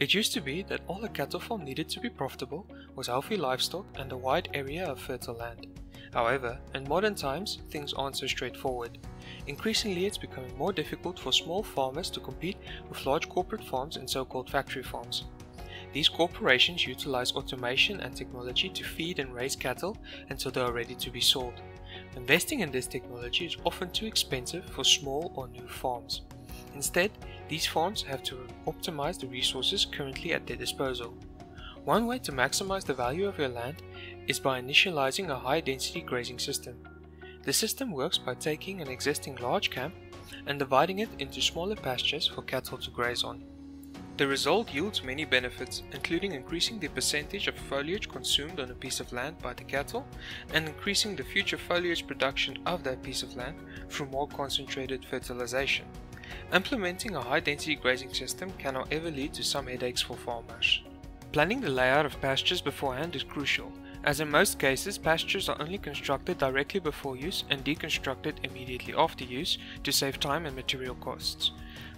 It used to be that all a cattle farm needed to be profitable was healthy livestock and a wide area of fertile land. However, in modern times, things aren't so straightforward. Increasingly, it's becoming more difficult for small farmers to compete with large corporate farms and so-called factory farms. These corporations utilize automation and technology to feed and raise cattle until they are ready to be sold. Investing in this technology is often too expensive for small or new farms. Instead, these farms have to optimize the resources currently at their disposal. One way to maximize the value of your land is by initializing a high-density grazing system. The system works by taking an existing large camp and dividing it into smaller pastures for cattle to graze on. The result yields many benefits, including increasing the percentage of foliage consumed on a piece of land by the cattle and increasing the future foliage production of that piece of land through more concentrated fertilization. Implementing a high-density grazing system can however lead to some headaches for farmers. Planning the layout of pastures beforehand is crucial, as in most cases pastures are only constructed directly before use and deconstructed immediately after use to save time and material costs.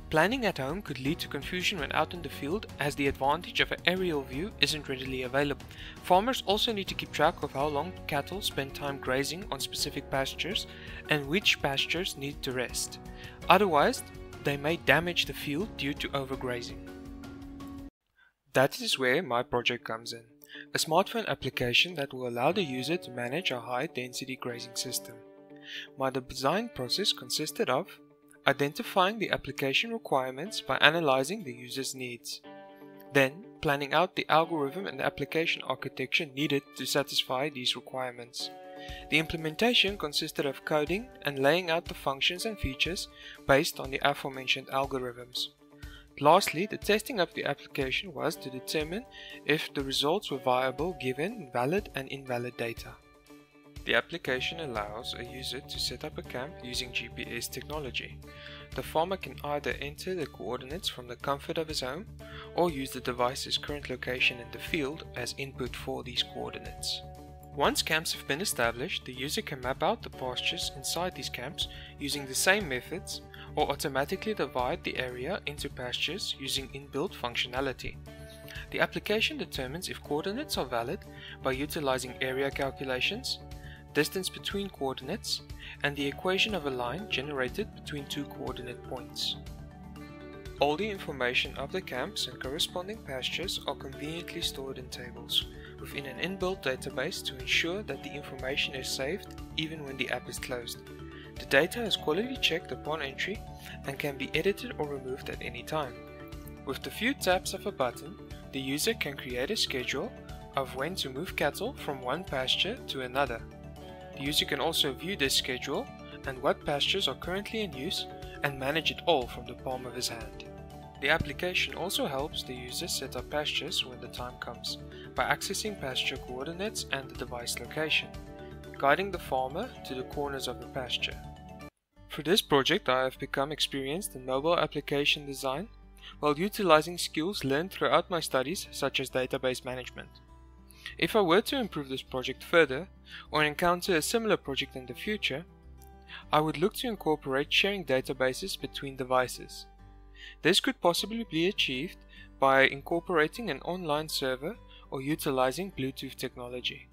Planning at home could lead to confusion when out in the field, as the advantage of an aerial view isn't readily available. Farmers also need to keep track of how long cattle spend time grazing on specific pastures and which pastures need to rest. Otherwise, they may damage the field due to overgrazing. That is where my project comes in, a smartphone application that will allow the user to manage a high-density grazing system. My design process consisted of identifying the application requirements by analyzing the user's needs, then planning out the algorithm and application architecture needed to satisfy these requirements. The implementation consisted of coding and laying out the functions and features based on the aforementioned algorithms. Lastly, the testing of the application was to determine if the results were viable given valid and invalid data. The application allows a user to set up a camp using GPS technology. The farmer can either enter the coordinates from the comfort of his home or use the device's current location in the field as input for these coordinates. Once camps have been established, the user can map out the pastures inside these camps using the same methods or automatically divide the area into pastures using inbuilt functionality. The application determines if coordinates are valid by utilizing area calculations, distance between coordinates, and the equation of a line generated between two coordinate points. All the information of the camps and corresponding pastures are conveniently stored in tables within an inbuilt database to ensure that the information is saved even when the app is closed. The data is quality checked upon entry and can be edited or removed at any time. With the few taps of a button, the user can create a schedule of when to move cattle from one pasture to another. The user can also view this schedule and what pastures are currently in use and manage it all from the palm of his hand. The application also helps the user set up pastures when the time comes by accessing pasture coordinates and the device location, guiding the farmer to the corners of the pasture. For this project, I have become experienced in mobile application design while utilizing skills learned throughout my studies such as database management. If I were to improve this project further or encounter a similar project in the future, I would look to incorporate sharing databases between devices. This could possibly be achieved by incorporating an online server or utilizing Bluetooth technology.